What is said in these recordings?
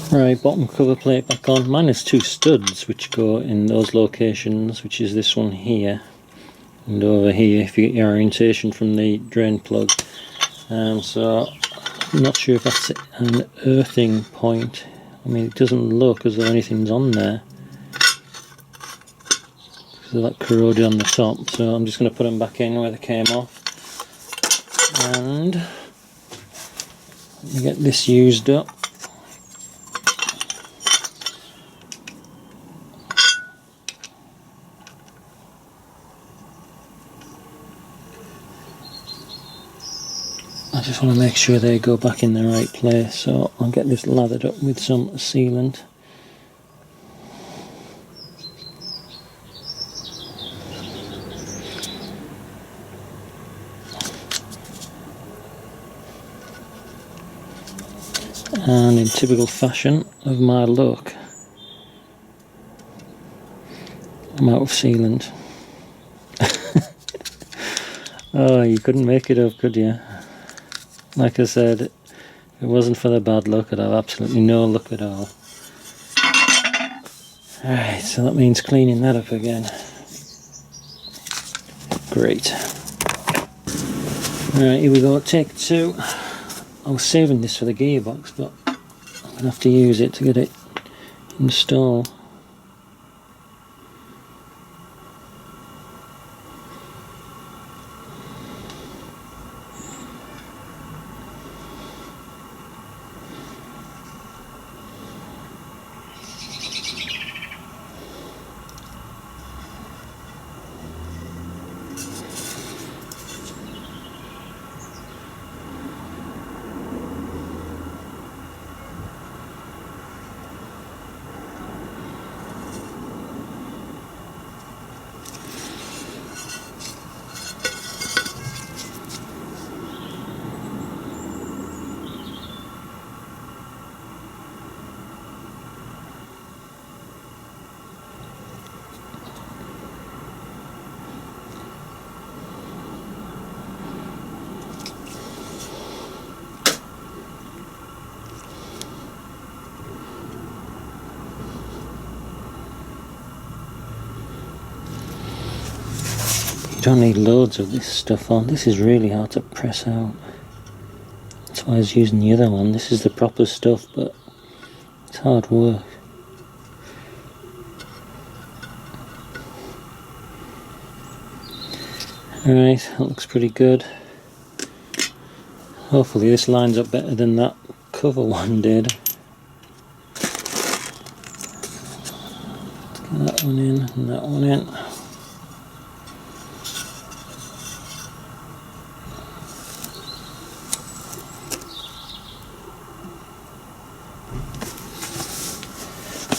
Right, bottom cover plate back on. Mine has two studs which go in those locations, which is this one here and over here if you get your orientation from the drain plug. So I'm not sure if that's an earthing point. I mean, it doesn't look as though anything's on there because of that corroded on the top, so I'm just going to put them back in where they came off. And let me get this used up. I just want to make sure they go back in the right place, so I'll get this lathered up with some sealant. And in typical fashion of my luck, I'm out of sealant. Oh, you couldn't make it up, could you? Like I said, if it wasn't for the bad luck, I'd have absolutely no luck at all. Alright, so that means cleaning that up again. Great. Alright, here we go, take two. I was saving this for the gearbox, but I'm going to have to use it to get it installed. You don't need loads of this stuff on. This is really hard to press out. That's why I was using the other one. This is the proper stuff, but it's hard work. Alright, that looks pretty good. Hopefully this lines up better than that cover one did. Let's get that one in and that one in.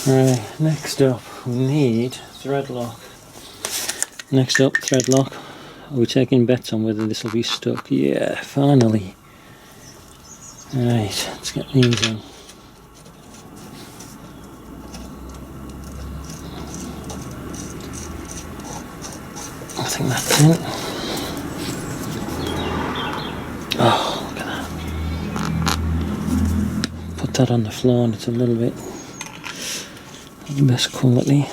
Right, next up we need thread lock. Next up, thread lock. Are we taking bets on whether this will be stuck? Yeah, finally. Right, let's get these in. I think that's in. Oh, look at that. Put that on the floor and it's a little bit the best quality.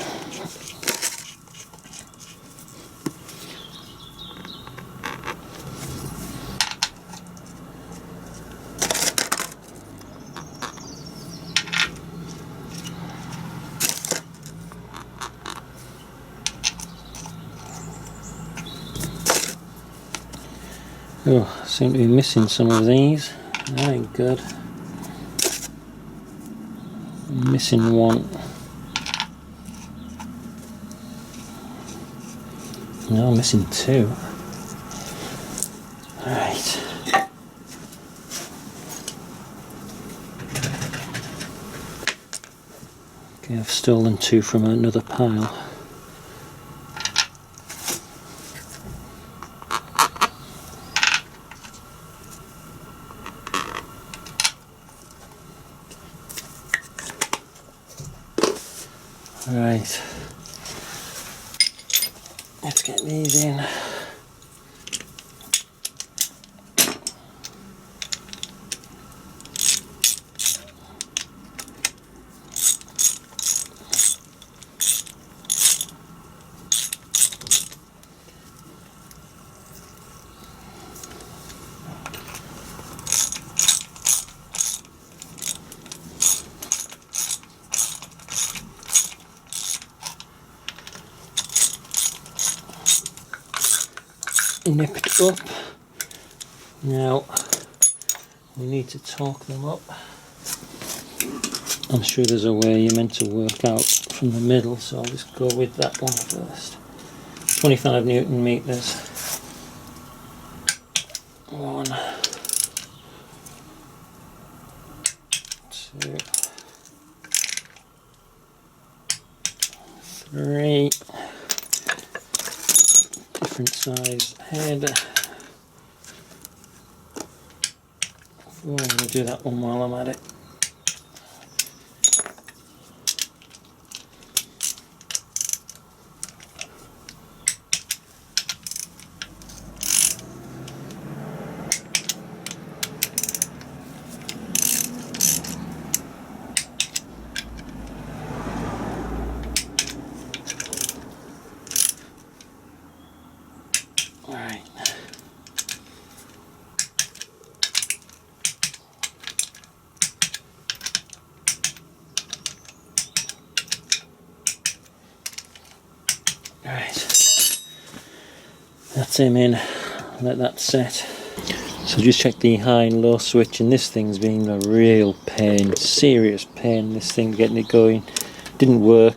Oh, I seem to be missing some of these. That ain't good. I'm missing one. No, I'm missing two. Alright. Okay, I've stolen two from another pile. Right, let's get these in. nipped up. Now we need to torque them up. I'm sure there's a way you're meant to work out from the middle, so I'll just go with that one first. 25 Newton meters. 1, 2, 3. Different size head. 4. I'm going to do that one while I'm at it. Right, that's him in, let that set. So just check the high and low switch, and this thing's been a real pain, serious pain, this thing getting it going. Didn't work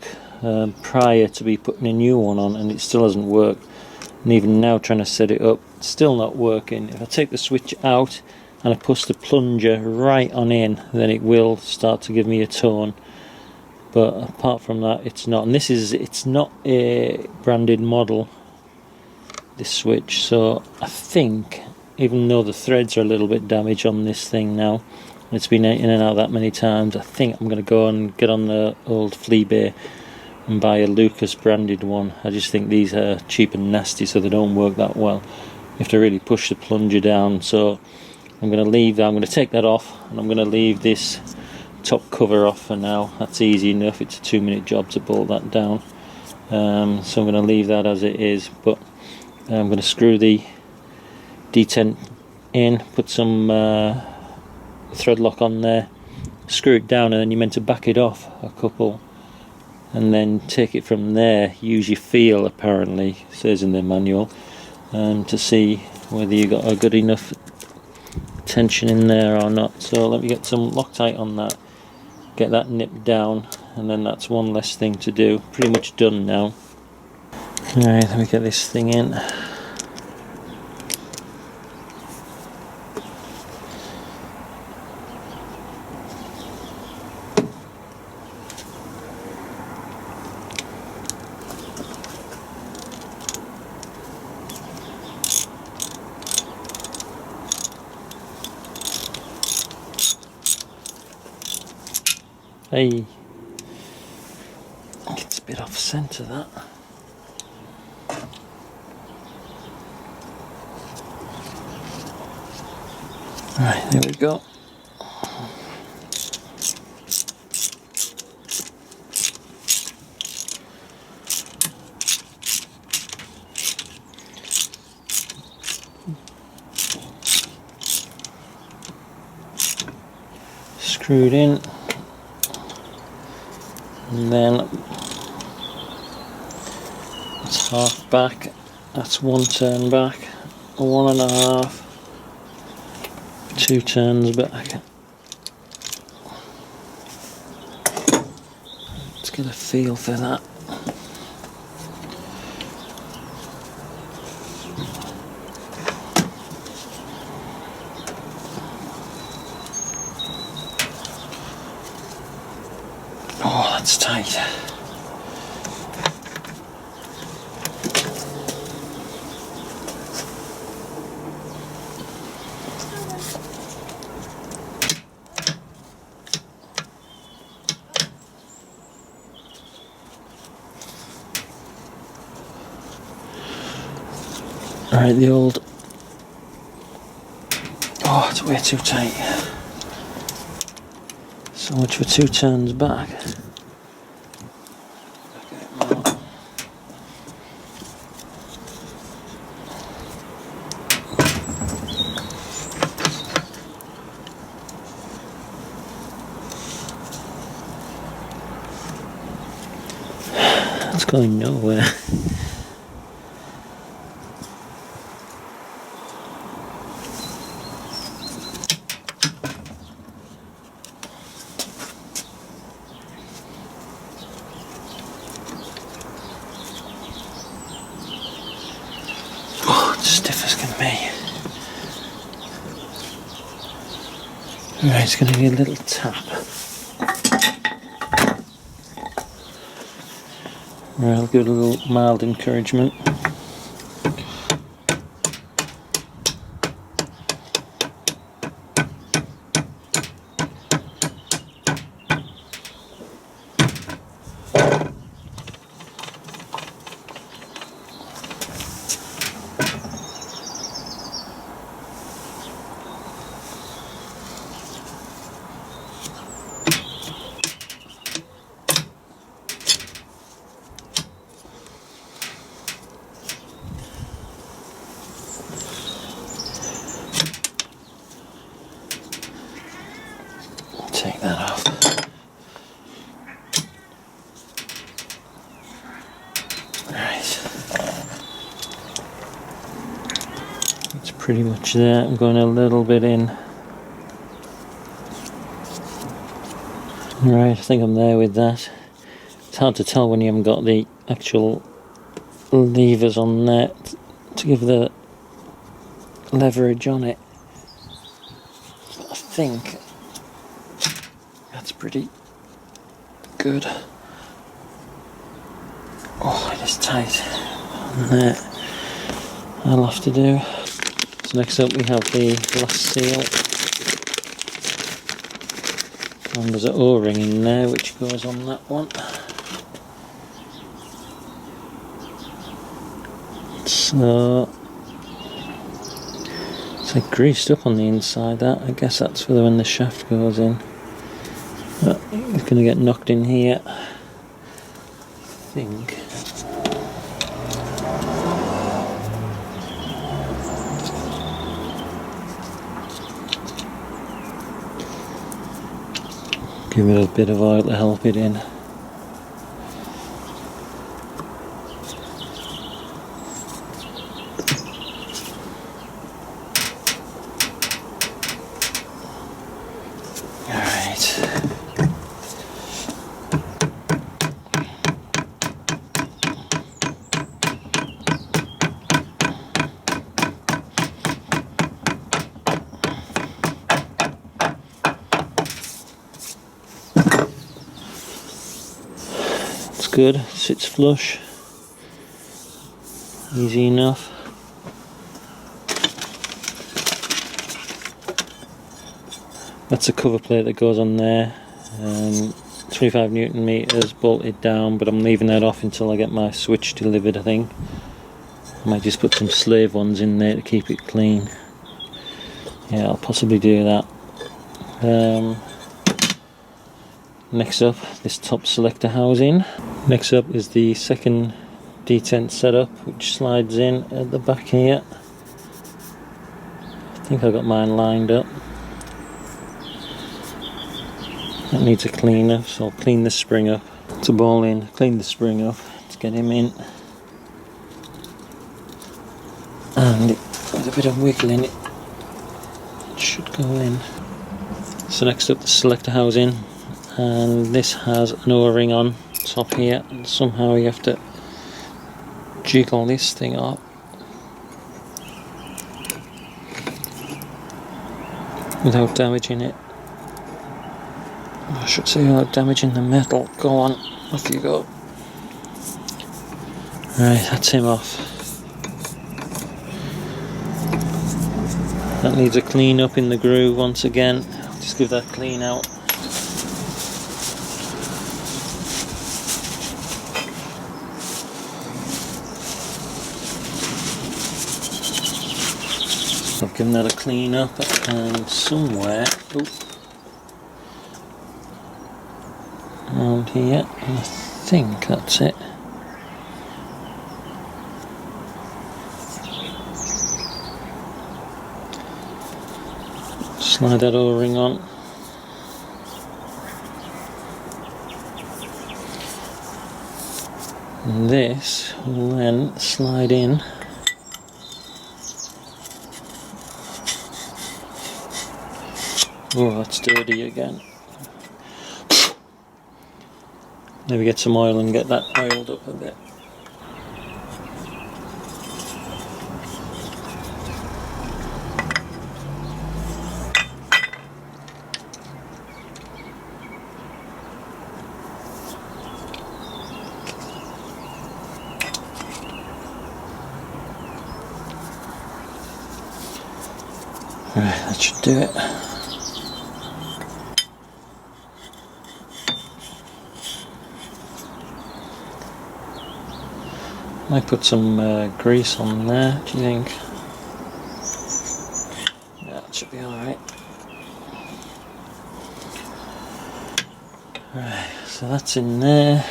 prior to be putting a new one on, and it still hasn't worked. And even now trying to set it up, it's still not working. If I take the switch out and I push the plunger right on in, then it will start to give me a tone. But apart from that, it's not. And it's not a branded model, this switch, so I think, even though the threads are a little bit damaged on this thing now, it's been in and out that many times, I think I'm going to go and get on the old flea bay and buy a Lucas branded one. I just think these are cheap and nasty, so they don't work that well. You have to really push the plunger down, so I'm going to leave that. I'm going to take that off, and I'm going to leave this top cover off for now. That's easy enough, it's a 2-minute job to bolt that down. So I'm going to leave that as it is, but I'm going to screw the detent in, put some thread lock on there, screw it down, and then you're meant to back it off a couple and then take it from there. Use your feel, apparently, it says in the manual, to see whether you got a good enough tension in there or not. So let me get some Loctite on that, get that nipped down, and then that's one less thing to do. Pretty much done now. Alright, let me get this thing in. Hey, it's a bit off centre, that. Right, there we go. Screwed in. And then it's half back, that's 1 turn back, 1.5, 2 turns back. Let's get a feel for that. Oh, that's tight. Alright, the old... Oh, it's way too tight. So much for 2 turns back. It's going nowhere. Oh, it's stiff as can be. Right, it's going to need a little tap. Right, I'll give it a little mild encouragement. Take that off. Right. It's pretty much there. I'm going a little bit in. Right, I think I'm there with that. It's hard to tell when you haven't got the actual levers on there to give the leverage on it. But I think that's pretty good. Oh, it is tight on there. I'll have to do. So next up we have the glass seal. And there's an O-ring in there which goes on that one. So it's like greased up on the inside, that. I guess that's for when the shaft goes in. But it's going to get knocked in here, I think. Give it a bit of oil to help it in. Good, sits flush, easy enough. That's a cover plate that goes on there, 25 Newton meters bolted down, but I'm leaving that off until I get my switch delivered. I think I might just put some slave ones in there to keep it clean. Yeah, I'll possibly do that. Next up, this top selector housing. Next up is the second detent setup, which slides in at the back here. I think I got mine lined up. That needs a cleaner, so I'll clean the spring up. It's a ball in, clean the spring up, let's get him in. And with a bit of wiggling it should go in. So next up, the selector housing. And this has an O-ring on top here, and somehow you have to jiggle this thing up without damaging it. I should say without damaging the metal. Go on, off you go. Right, that's him off. That needs a clean up in the groove once again. Just give that clean out. I've given that a clean up, and somewhere around here, and I think that's it. Slide that O-ring on. And this will then slide in Oh, that's dirty again. Maybe get some oil and get that oiled up a bit. Right, that should do it. Might put some grease on there, do you think? Yeah, that should be alright. Right, so that's in there.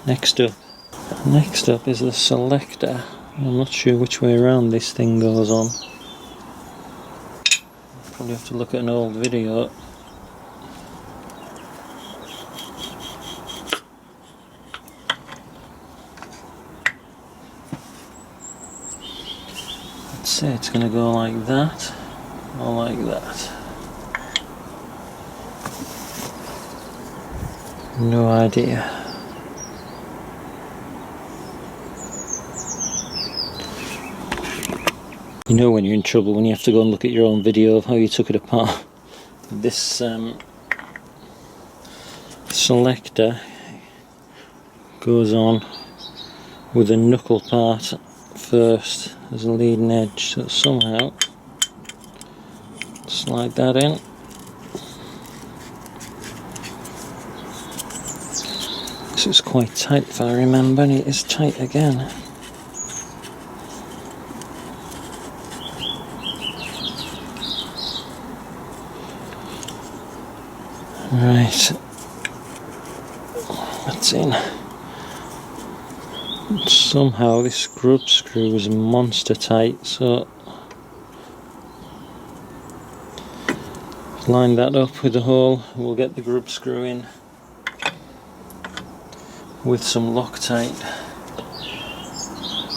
Next up is the selector. I'm not sure which way around this thing goes on. Probably have to look at an old video. Let's say it's going to go like that or like that. No idea. You know when you're in trouble when you have to go and look at your own video of how you took it apart. This selector goes on with the knuckle part first as a leading edge, so somehow slide that in. This is quite tight if I remember, and it is tight again. Right, that's in. Somehow this grub screw is monster tight, so line that up with the hole. We'll get the grub screw in with some Loctite.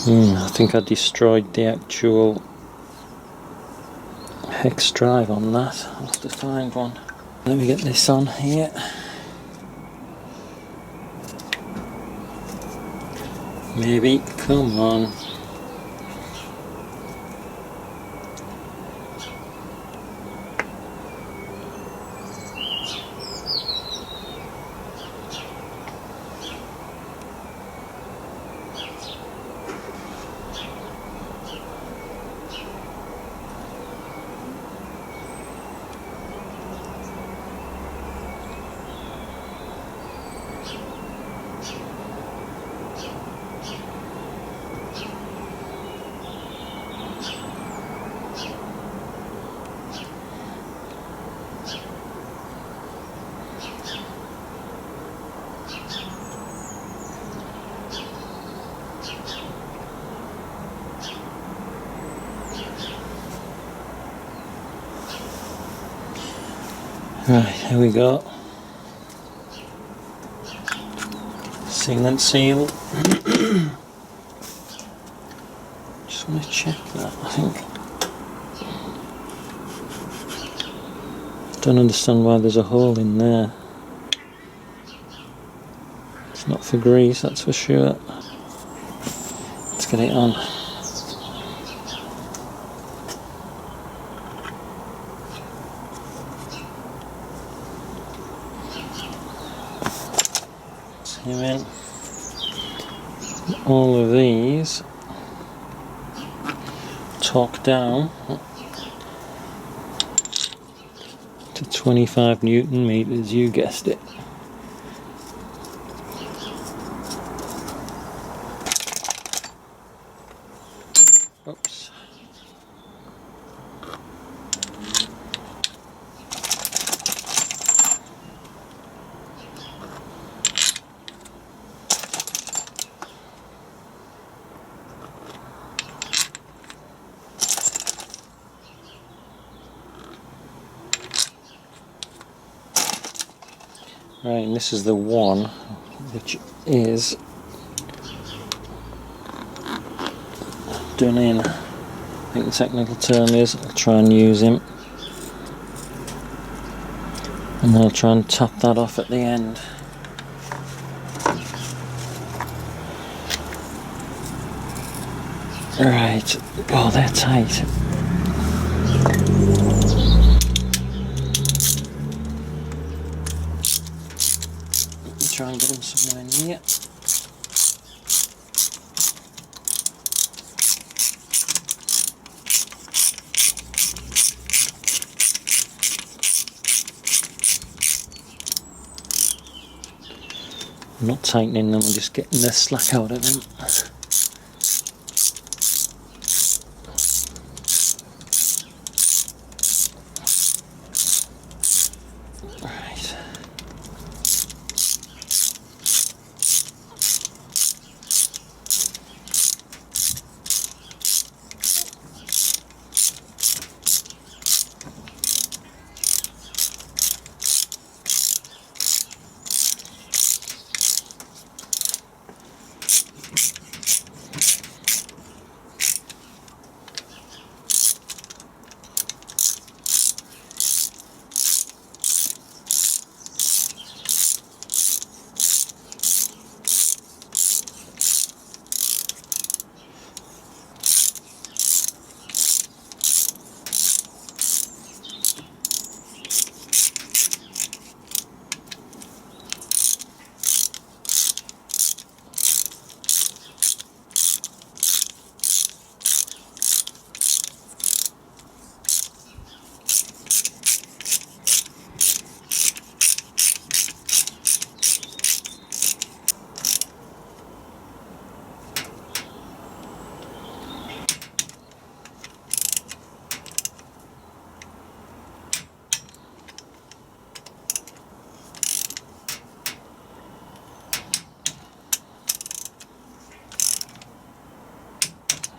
I think I destroyed the actual hex drive on that. I'll have to find one. Let me get this on here. Maybe, come on. Right, here we go. Sealant seal. Just want to check that, I think. Don't understand why there's a hole in there. It's not for grease, that's for sure. Let's get it on. Him in. All of these torque down to 25 Newton meters, you guessed it. Oops. Right, and this is the one which is done in. I think the technical term is, I'll try and use him. and I'll try and tap that off at the end. Right, oh, they're tight. Try and get them somewhere near. I'm not tightening them, I'm just getting the slack out of them. Right.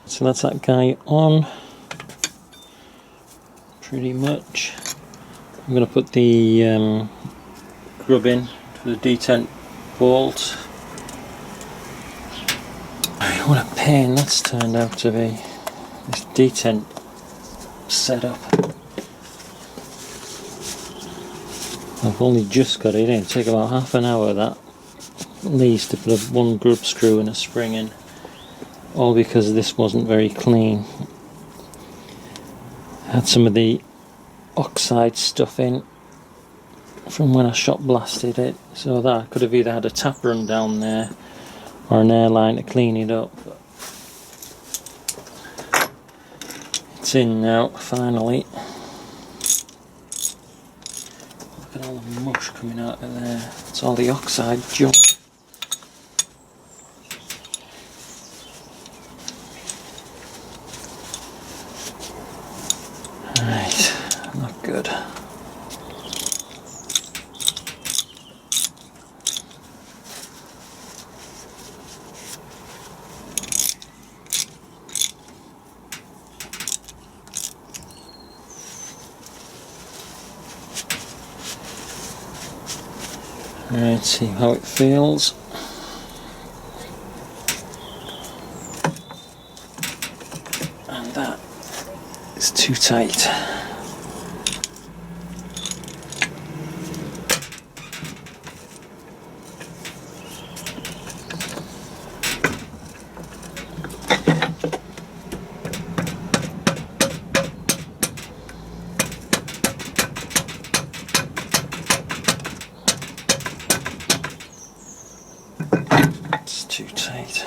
So that's that guy on, pretty much. I'm going to put the grub in for the detent bolt. What a pain that's turned out to be, this detent setup. I've only just got it in. It'll take about half an hour that, at least, to put one grub screw and a spring in. All because this wasn't very clean. Had some of the oxide stuff in from when I shot blasted it, so that I could have either had a tap run down there or an airline to clean it up. But it's in now, finally. Look at all the mush coming out of there. It's all the oxide junk. Right, not good. Right, see how it feels. And that is too tight. It's too tight.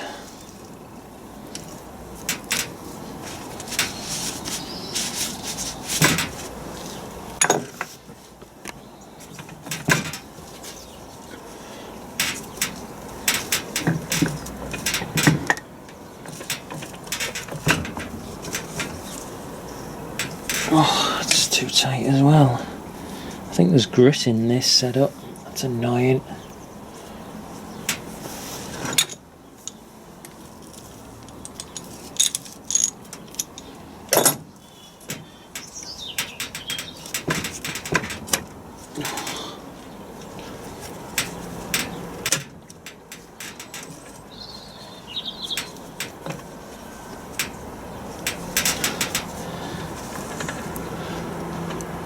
Oh, it's too tight as well. I think there's grit in this setup. That's annoying.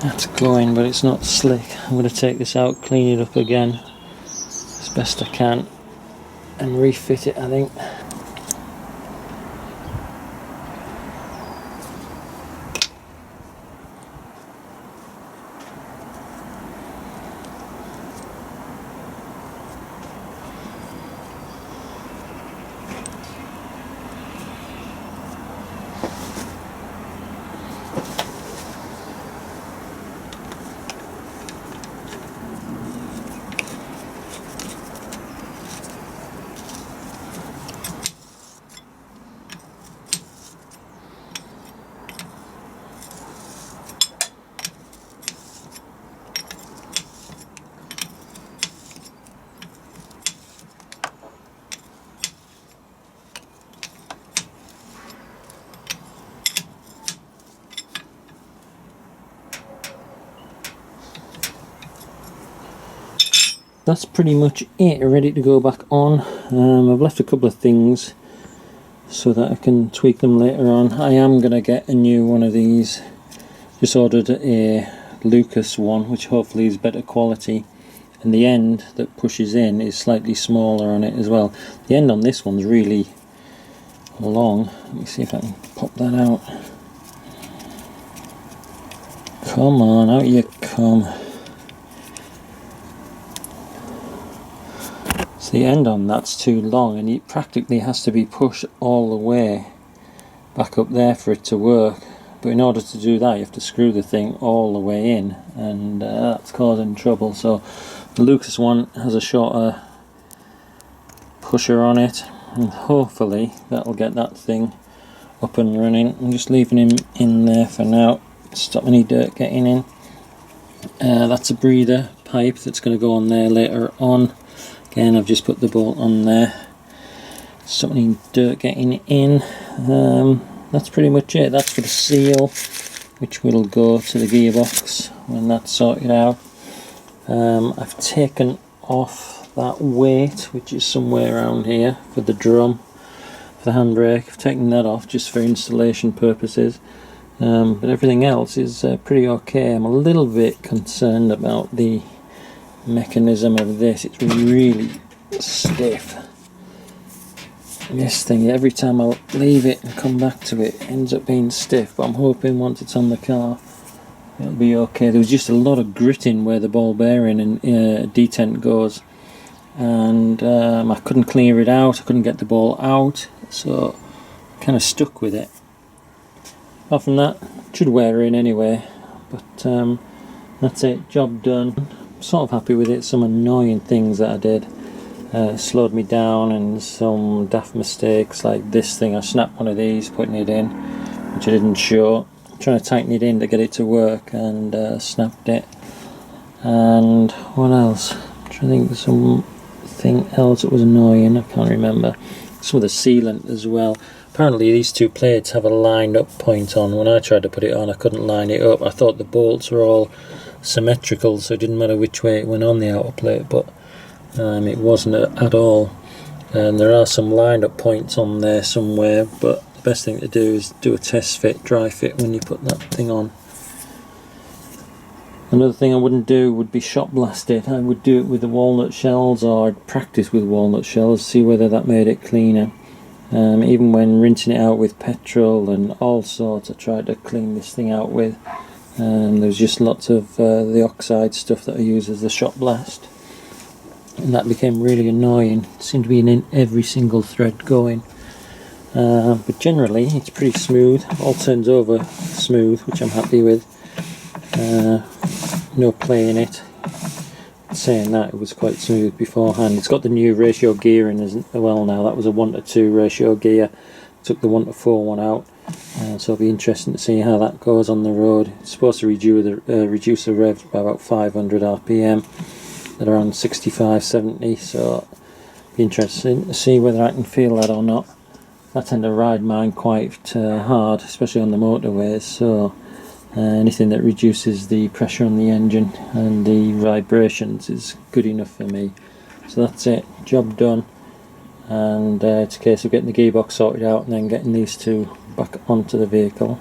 That's going, but it's not slick. I'm going to take this out, clean it up again as best I can and refit it, I think. That's pretty much it, ready to go back on. I've left a couple of things so that I can tweak them later on. I am going to get a new one of these. Just ordered a Lucas one, which hopefully is better quality, and the end that pushes in is slightly smaller on it as well. The end on this one's really long. Let me see if I can pop that out. Come on, out you come. The end on that's too long, and it practically has to be pushed all the way back up there for it to work. But in order to do that, you have to screw the thing all the way in, and that's causing trouble. So the Lucas one has a shorter pusher on it, and hopefully that'll get that thing up and running. I'm just leaving him in there for now, stop any dirt getting in. That's a breather pipe that's going to go on there later on. Again, I've just put the bolt on there, stop any dirt getting in. That's pretty much it. That's for the seal, which will go to the gearbox when that's sorted out. I've taken off that weight, which is somewhere around here, for the drum, for the handbrake. I've taken that off just for installation purposes, but everything else is pretty okay. I'm a little bit concerned about the mechanism of this. It's really stiff. This thing, every time I leave it and come back to it, ends up being stiff, but I'm hoping once it's on the car it'll be okay. There was just a lot of gritting where the ball bearing and detent goes, and I couldn't clear it out, I couldn't get the ball out, so I kind of stuck with it. Apart from that, it should wear in anyway, but that's it, job done. Sort of happy with it. Some annoying things that I did slowed me down, and some daft mistakes like this thing. I snapped one of these putting it in, which I didn't show. I'm trying to tighten it in to get it to work, and snapped it. And what else? I'm trying to think of something else that was annoying. I can't remember. Some of the sealant as well. Apparently these two plates have a lined up point on. When I tried to put it on, I couldn't line it up. I thought the bolts were all symmetrical, so it didn't matter which way it went on the outer plate, but it wasn't at all. And there are some lined up points on there somewhere, but the best thing to do is do a test fit, dry fit, when you put that thing on. Another thing I wouldn't do would be shot blast it. I would do it with the walnut shells, or I'd practice with walnut shells, see whether that made it cleaner. Even when rinsing it out with petrol and all sorts, I tried to clean this thing out with. And there's just lots of the oxide stuff that I use as the shot blast, and that became really annoying. It seemed to be in every single thread going, but generally it's pretty smooth. All turns over smooth, which I'm happy with. No play in it. Saying that, it was quite smooth beforehand. It's got the new ratio gear in as well now. That was a 1:2 ratio gear. Took the 1:4 one out. So it'll be interesting to see how that goes on the road. It's supposed to reduce the rev by about 500 RPM at around 65-70, so it'll be interesting to see whether I can feel that or not. I tend to ride mine quite hard, especially on the motorways, so anything that reduces the pressure on the engine and the vibrations is good enough for me. So that's it, job done. And it's a case of getting the gearbox sorted out and then getting these two back onto the vehicle.